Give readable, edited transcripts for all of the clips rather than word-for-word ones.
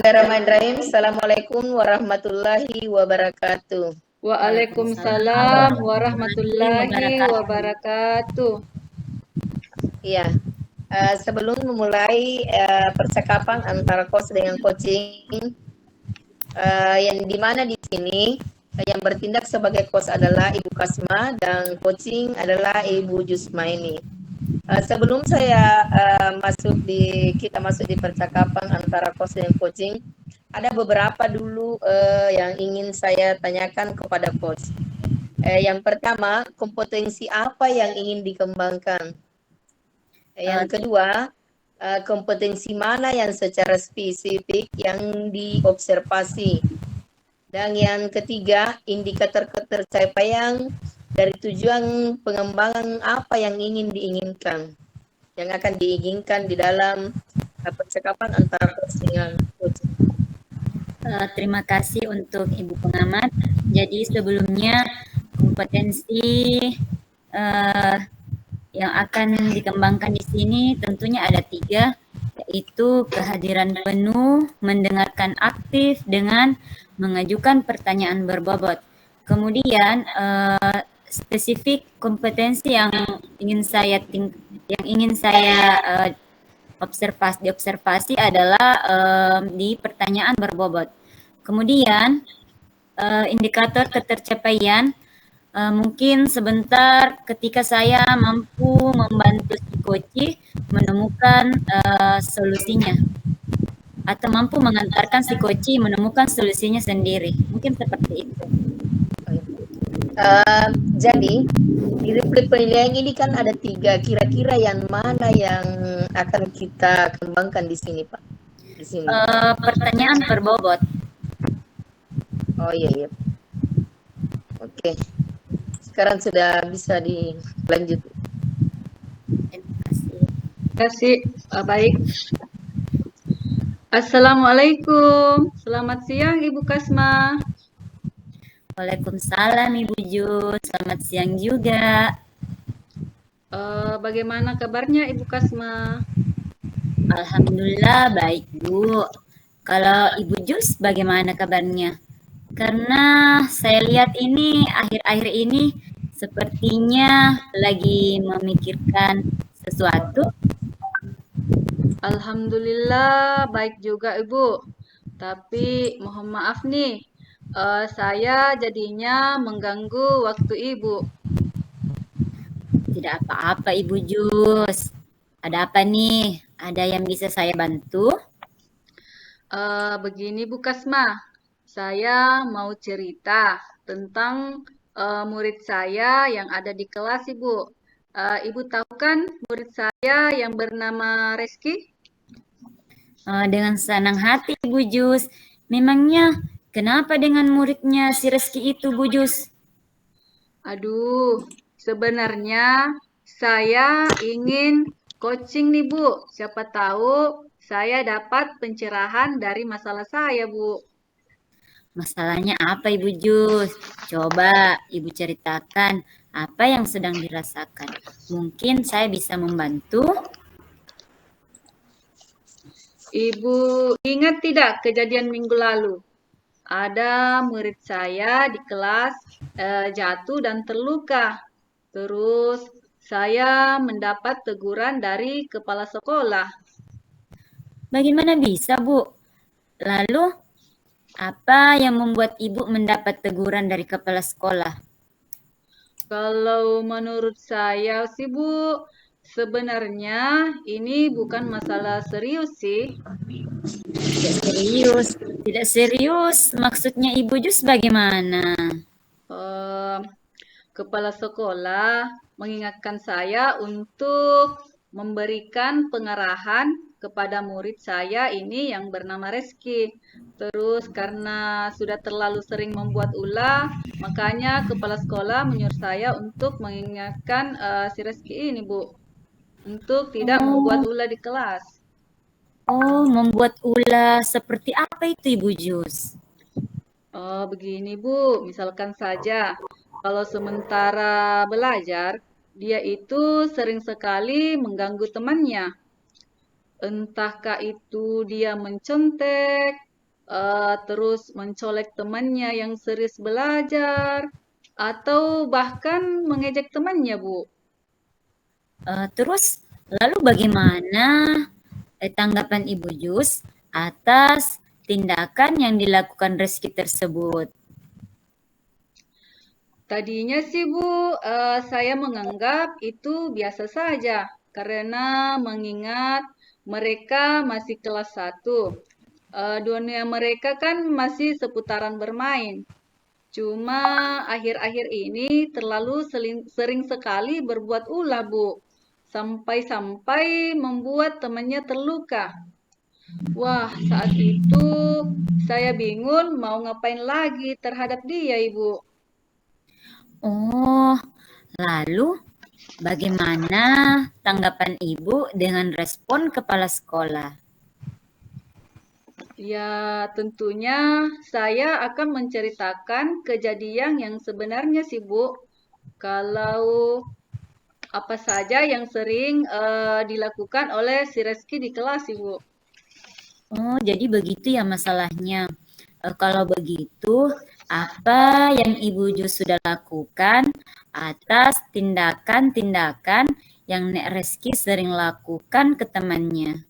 Bismillahirrahmanirrahim. Assalamualaikum warahmatullahi wabarakatuh. Waalaikumsalam warahmatullahi wabarakatuh. Iya, sebelum memulai percakapan antara coach dengan coaching, yang dimana di sini yang bertindak sebagai coach adalah Ibu Kasma dan coaching adalah Ibu Jusmaini. Sebelum saya kita masuk di percakapan antara coach dan coaching, ada beberapa dulu yang ingin saya tanyakan kepada coach. Yang pertama, kompetensi apa yang ingin dikembangkan? Yang kedua, kompetensi mana yang secara spesifik yang diobservasi? Dan yang ketiga, indikator ketercapaian dari tujuan pengembangan apa yang ingin diinginkan, yang akan diinginkan di dalam percakapan antara coach dengan coach. Terima kasih untuk Ibu Pengamat. Jadi sebelumnya kompetensi yang akan dikembangkan di sini tentunya ada 3, yaitu kehadiran penuh, mendengarkan aktif, dengan mengajukan pertanyaan berbobot. Kemudian spesifik kompetensi yang ingin saya diobservasi adalah di pertanyaan berbobot. Kemudian indikator ketercapaian, mungkin sebentar ketika saya mampu membantu si coach menemukan solusinya, atau mampu mengantarkan si coach menemukan solusinya sendiri. Mungkin seperti itu. Jadi di replik penilaian ini kan ada 3, kira-kira yang mana yang akan kita kembangkan di sini, Pak? Di sini. Pertanyaan berbobot. Oh iya. Oke. Sekarang sudah bisa dilanjut. Terima kasih. Baik. Assalamualaikum. Selamat siang Ibu Kasma. Waalaikumsalam Ibu Jus. Selamat siang juga. Bagaimana kabarnya Ibu Kasma? Alhamdulillah baik Bu. Kalau Ibu Jus bagaimana kabarnya? Karena saya lihat ini akhir-akhir ini sepertinya lagi memikirkan sesuatu. Alhamdulillah baik juga Ibu. Tapi mohon maaf nih, saya jadinya mengganggu waktu Ibu. Tidak apa-apa Ibu Jus. Ada apa nih? Ada yang bisa saya bantu? Begini Bu Kasma, saya mau cerita tentang murid saya yang ada di kelas Ibu. Ibu tahu kan murid saya yang bernama Reski? Dengan senang hati Bu Jus. Memangnya kenapa dengan muridnya si Reski itu Bu Jus? Aduh, sebenarnya saya ingin coaching nih Bu. Siapa tahu saya dapat pencerahan dari masalah saya Bu. Masalahnya apa Ibu Jus? Coba Ibu ceritakan apa yang sedang dirasakan. Mungkin saya bisa membantu. Ibu ingat tidak kejadian minggu lalu? Ada murid saya di kelas jatuh dan terluka. Terus saya mendapat teguran dari kepala sekolah. Bagaimana bisa Bu? Lalu apa yang membuat Ibu mendapat teguran dari kepala sekolah? Kalau menurut saya sih Bu, sebenarnya ini bukan masalah serius sih. Tidak serius. Maksudnya Ibu Jus bagaimana? Kepala sekolah mengingatkan saya untuk memberikan pengarahan kepada murid saya ini yang bernama Reski. Terus karena sudah terlalu sering membuat ulah, makanya kepala sekolah menyuruh saya untuk mengingatkan si Reski ini, Bu, untuk tidak membuat ulah di kelas. Oh, membuat ulah seperti apa itu Ibu Jus? Begini Bu, misalkan saja kalau sementara belajar, dia itu sering sekali mengganggu temannya. Entahkah itu dia mencontek, terus mencolek temannya yang serius belajar, atau bahkan mengejek temannya, Bu. Terus lalu bagaimana tanggapan Ibu Jus atas tindakan yang dilakukan Reski tersebut? Tadinya sih Bu, saya menganggap itu biasa saja karena mengingat mereka masih kelas 1. Dunia mereka kan masih seputaran bermain. Cuma akhir-akhir ini terlalu sering sekali berbuat ulah, Bu. Sampai-sampai membuat temannya terluka. Wah, saat itu saya bingung mau ngapain lagi terhadap dia, Ibu. Oh, lalu bagaimana tanggapan Ibu dengan respon kepala sekolah? Ya, tentunya saya akan menceritakan kejadian yang sebenarnya sih, Bu. Kalau apa saja yang sering dilakukan oleh si Reski di kelas, Ibu. Oh, jadi begitu ya masalahnya. Kalau begitu, apa yang Ibu Jus sudah lakukan atas tindakan-tindakan yang Nek Reski sering lakukan ke temannya?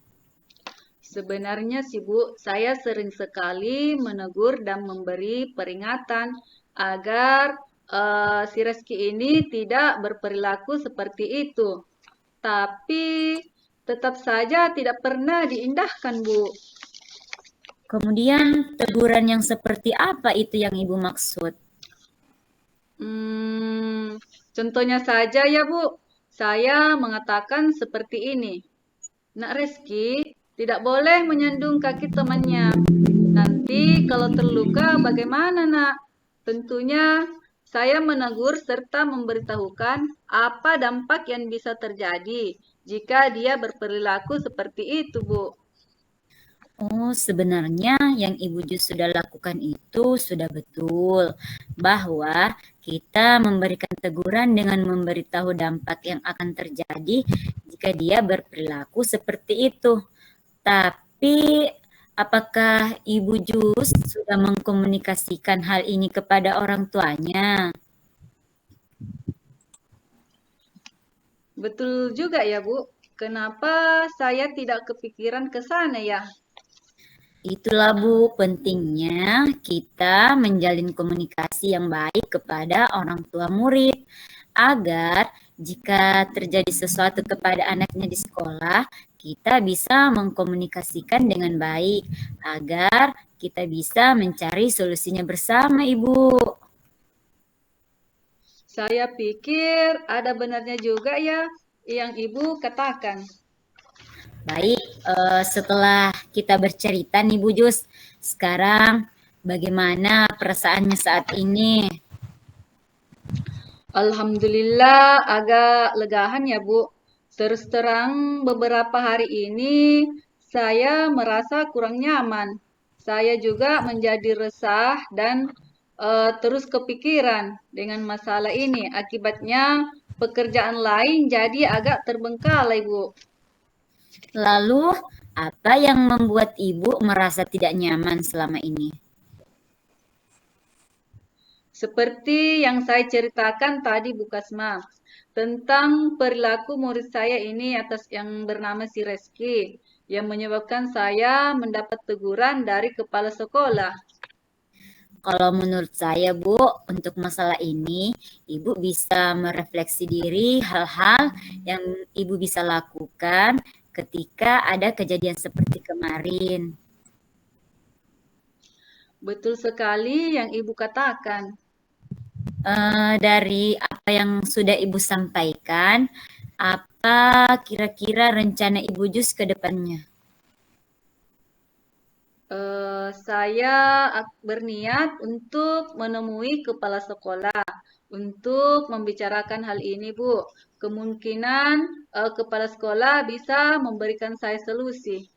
Sebenarnya sih Bu, saya sering sekali menegur dan memberi peringatan agar si Reski ini tidak berperilaku seperti itu. Tapi tetap saja tidak pernah diindahkan, Bu. Kemudian teguran yang seperti apa itu yang Ibu maksud? Contohnya saja ya Bu, saya mengatakan seperti ini. Nak Reski tidak boleh menyandung kaki temannya. Nanti kalau terluka bagaimana nak? Tentunya saya menegur serta memberitahukan apa dampak yang bisa terjadi jika dia berperilaku seperti itu, Bu. Oh, sebenarnya yang Ibu Jus sudah lakukan itu sudah betul, bahwa kita memberikan teguran dengan memberitahu dampak yang akan terjadi jika dia berperilaku seperti itu. Tapi, apakah Ibu Jus sudah mengkomunikasikan hal ini kepada orang tuanya? Betul juga ya, Bu. Kenapa saya tidak kepikiran ke sana ya? Itulah Bu, pentingnya kita menjalin komunikasi yang baik kepada orang tua murid agar jika terjadi sesuatu kepada anaknya di sekolah, kita bisa mengkomunikasikan dengan baik agar kita bisa mencari solusinya bersama, Ibu. Saya pikir ada benarnya juga ya yang Ibu katakan. Baik, setelah kita bercerita nih Bu Jus, sekarang bagaimana perasaannya saat ini? Alhamdulillah agak legahan ya Bu. Terus terang beberapa hari ini saya merasa kurang nyaman. Saya juga menjadi resah dan terus kepikiran dengan masalah ini. Akibatnya pekerjaan lain jadi agak terbengkalai Bu. Lalu, apa yang membuat Ibu merasa tidak nyaman selama ini? Seperti yang saya ceritakan tadi Bu Kasma, tentang perilaku murid saya ini atas yang bernama si Reski, yang menyebabkan saya mendapat teguran dari kepala sekolah. Kalau menurut saya, Bu, untuk masalah ini, Ibu bisa merefleksi diri hal-hal yang Ibu bisa lakukan ketika ada kejadian seperti kemarin. Betul sekali yang Ibu katakan. Dari apa yang sudah Ibu sampaikan, apa kira-kira rencana Ibu Jus ke depannya? Saya berniat untuk menemui kepala sekolah untuk membicarakan hal ini, Bu. Kemungkinan kepala sekolah bisa memberikan saya solusi.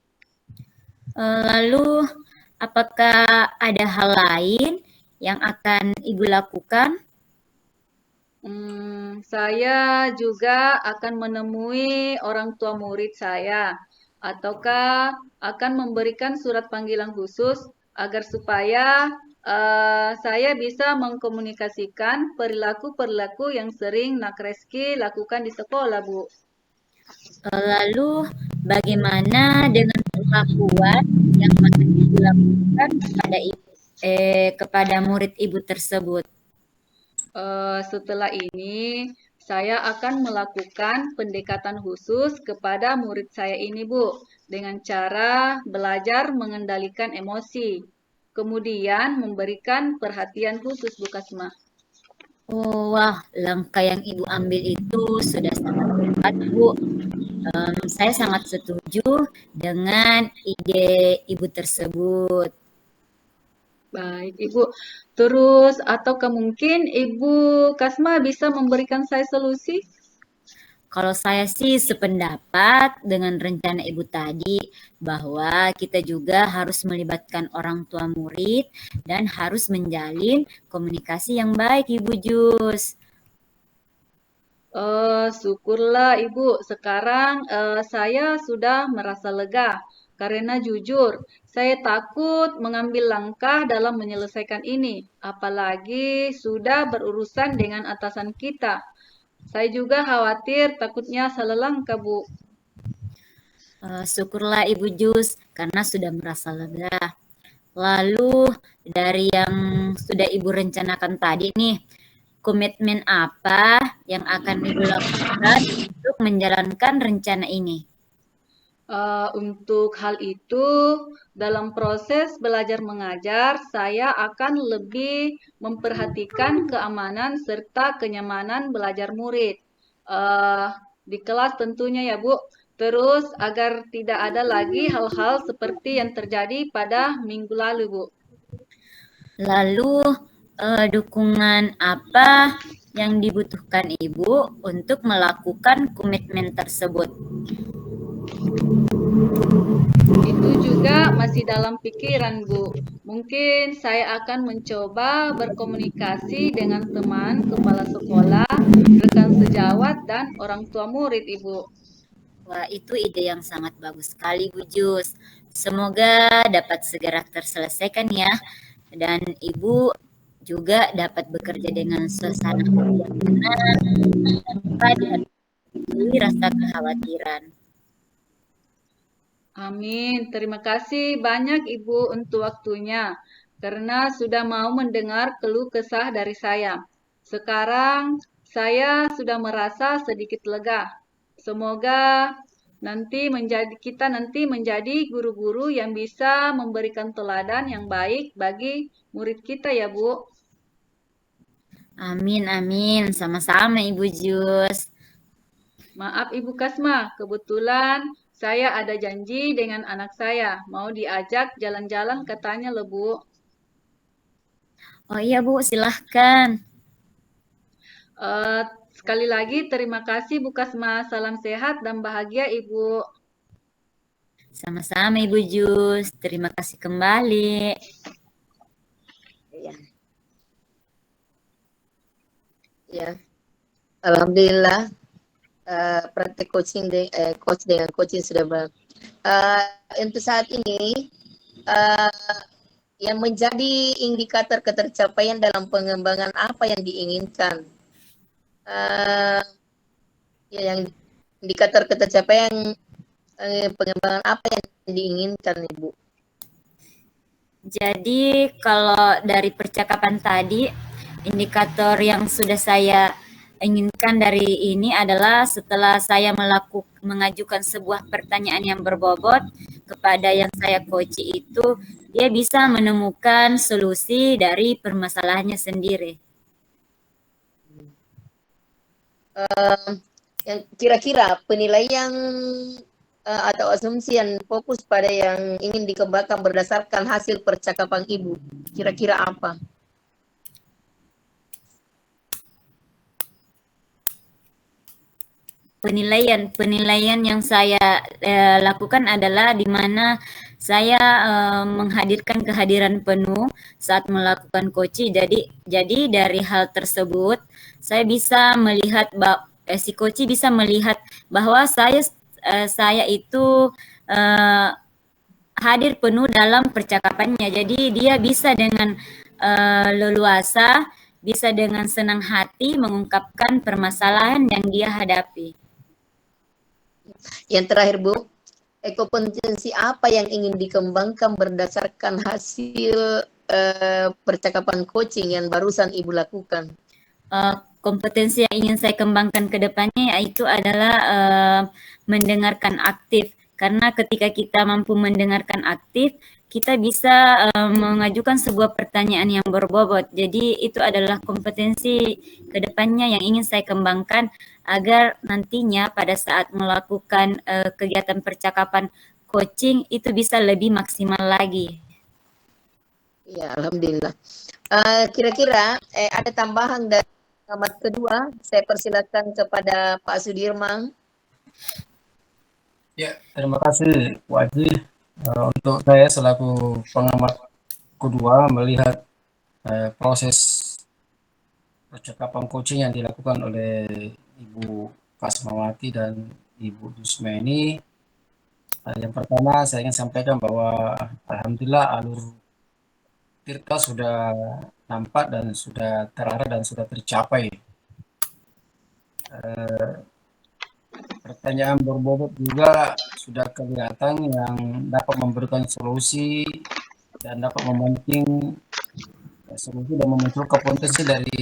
Lalu, apakah ada hal lain yang akan Ibu lakukan? Saya juga akan menemui orang tua murid saya, ataukah akan memberikan surat panggilan khusus agar supaya saya bisa mengkomunikasikan perilaku-perilaku yang sering Nak Reski lakukan di sekolah, Bu. Lalu bagaimana dengan perlakuan yang akan dilakukan kepada murid ibu tersebut? Setelah ini, saya akan melakukan pendekatan khusus kepada murid saya ini, Bu, dengan cara belajar mengendalikan emosi, kemudian memberikan perhatian khusus, Bu Kasma. Oh, wah, langkah yang ibu ambil itu sudah sangat tepat, Bu. Saya sangat setuju dengan ide ibu tersebut. Baik, Ibu. Terus, ataukah mungkin Ibu Kasma bisa memberikan saya solusi? Kalau saya sih sependapat dengan rencana ibu tadi bahwa kita juga harus melibatkan orang tua murid dan harus menjalin komunikasi yang baik, Ibu Jus. Syukurlah Ibu, sekarang saya sudah merasa lega karena jujur saya takut mengambil langkah dalam menyelesaikan ini, apalagi sudah berurusan dengan atasan kita. Saya juga khawatir takutnya salah langkah, Bu. Syukurlah Ibu Jus karena sudah merasa lega. Lalu dari yang sudah Ibu rencanakan tadi nih, komitmen apa yang akan Ibu lakukan untuk menjalankan rencana ini? Untuk hal itu, dalam proses belajar mengajar, saya akan lebih memperhatikan keamanan serta kenyamanan belajar murid. Di kelas tentunya ya, Bu. Terus agar tidak ada lagi hal-hal seperti yang terjadi pada minggu lalu, Bu. Lalu dukungan apa yang dibutuhkan Ibu untuk melakukan komitmen tersebut? Itu juga masih dalam pikiran, Bu. Mungkin saya akan mencoba berkomunikasi dengan teman, kepala sekolah, rekan sejawat, dan orang tua murid, Ibu. Wah, itu ide yang sangat bagus sekali, Bu Jus. Semoga dapat segera terselesaikan ya. Dan Ibu juga dapat bekerja dengan suasana hati yang tenang tanpa dihantui rasa kekhawatiran. Amin. Terima kasih banyak Ibu untuk waktunya karena sudah mau mendengar keluh kesah dari saya. Sekarang saya sudah merasa sedikit lega. Semoga kita nanti menjadi guru-guru yang bisa memberikan teladan yang baik bagi murid kita ya, Bu. Amin, amin. Sama-sama Ibu Jus. Maaf Ibu Kasma, kebetulan saya ada janji dengan anak saya. Mau diajak jalan-jalan katanya loh, Bu. Oh iya Bu, silahkan. Sekali lagi terima kasih Bu Kasma. Salam sehat dan bahagia Ibu. Sama-sama Ibu Jus. Terima kasih kembali. Ya. Ya. Alhamdulillah praktek coaching coach dengan coaching sudah untuk saat ini yang menjadi indikator ketercapaian dalam pengembangan apa yang diinginkan. Ya, yang indikator ketercapaian pengembangan apa yang diinginkan, Ibu? Jadi kalau dari percakapan tadi, indikator yang sudah saya inginkan dari ini adalah setelah saya mengajukan sebuah pertanyaan yang berbobot kepada yang saya coachi itu, dia bisa menemukan solusi dari permasalahannya sendiri. Yang kira-kira penilaian atau asumsi yang fokus pada yang ingin dikembangkan berdasarkan hasil percakapan Ibu, kira-kira apa? Penilaian yang saya lakukan adalah di mana saya menghadirkan kehadiran penuh saat melakukan coaching. Jadi dari hal tersebut saya bisa melihat si coaching bisa melihat bahwa saya itu hadir penuh dalam percakapannya. Jadi dia bisa dengan leluasa, bisa dengan senang hati mengungkapkan permasalahan yang dia hadapi. Yang terakhir Bu, kompetensi apa yang ingin dikembangkan berdasarkan hasil percakapan coaching yang barusan Ibu lakukan? Kompetensi yang ingin saya kembangkan ke depannya yaitu adalah mendengarkan aktif. Karena ketika kita mampu mendengarkan aktif, kita bisa mengajukan sebuah pertanyaan yang berbobot. Jadi itu adalah kompetensi ke depannya yang ingin saya kembangkan agar nantinya pada saat melakukan kegiatan percakapan coaching itu bisa lebih maksimal lagi. Ya, alhamdulillah. Kira-kira ada tambahan dari pengamat kedua? Saya persilakan kepada Pak Sudirman. Ya, terima kasih Wajih. Untuk saya selaku pengamat kedua melihat proses percakapan coaching yang dilakukan oleh Ibu Kasmawati dan Ibu Dusma ini, yang pertama saya ingin sampaikan bahwa alhamdulillah alur Tirta sudah nampak dan sudah terarah dan sudah tercapai. Pertanyaan berbobot juga sudah kelihatan yang dapat memberikan solusi dan dapat memancing solusi dan memunculkan potensi dari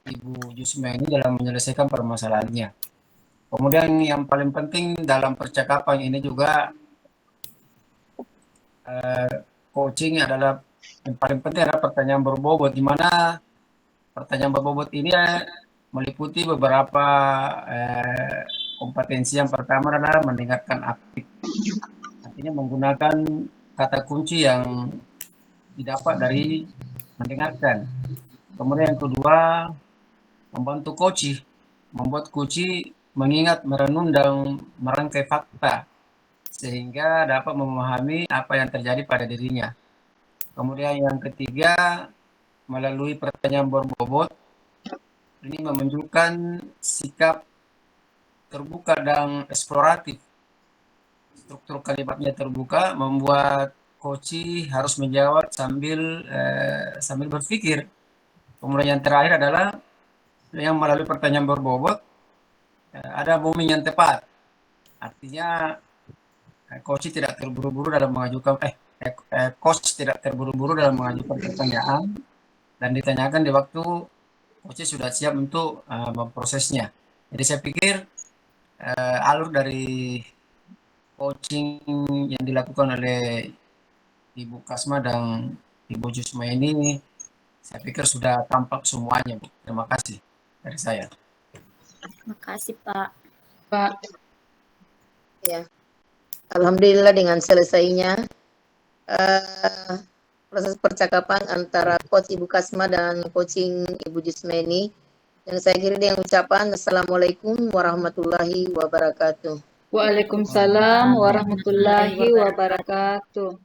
Ibu Jusma ini dalam menyelesaikan permasalahannya. Kemudian yang paling penting dalam percakapan ini juga coaching adalah yang paling penting adalah pertanyaan berbobot, di mana pertanyaan berbobot ini meliputi beberapa kompetensi. Yang pertama adalah mendengarkan aktif, artinya menggunakan kata kunci yang didapat dari mendengarkan. Kemudian yang kedua, membantu membuat coach mengingat, merenung dan merangkai fakta sehingga dapat memahami apa yang terjadi pada dirinya. Kemudian yang ketiga, melalui pertanyaan berbobot ini menunjukkan sikap terbuka dan eksploratif. Struktur kalimatnya terbuka, membuat coach harus menjawab sambil berpikir. Kemudian yang terakhir adalah yang melalui pertanyaan berbobot ada momen yang tepat. Artinya coach tidak terburu-buru dalam mengajukan pertanyaan dan ditanyakan di waktu coach sudah siap untuk memprosesnya. Jadi saya pikir alur dari coaching yang dilakukan oleh Ibu Kasma dan Ibu Jusma ini saya pikir sudah tampak semuanya, Bu. Terima kasih dari saya. Terima kasih Pak. Ya, alhamdulillah dengan selesainya proses percakapan antara coach Ibu Kasma dan coaching Ibu Jusma ini. Dan saya kira dengan ucapan Assalamualaikum warahmatullahi wabarakatuh. Waalaikumsalam warahmatullahi wabarakatuh.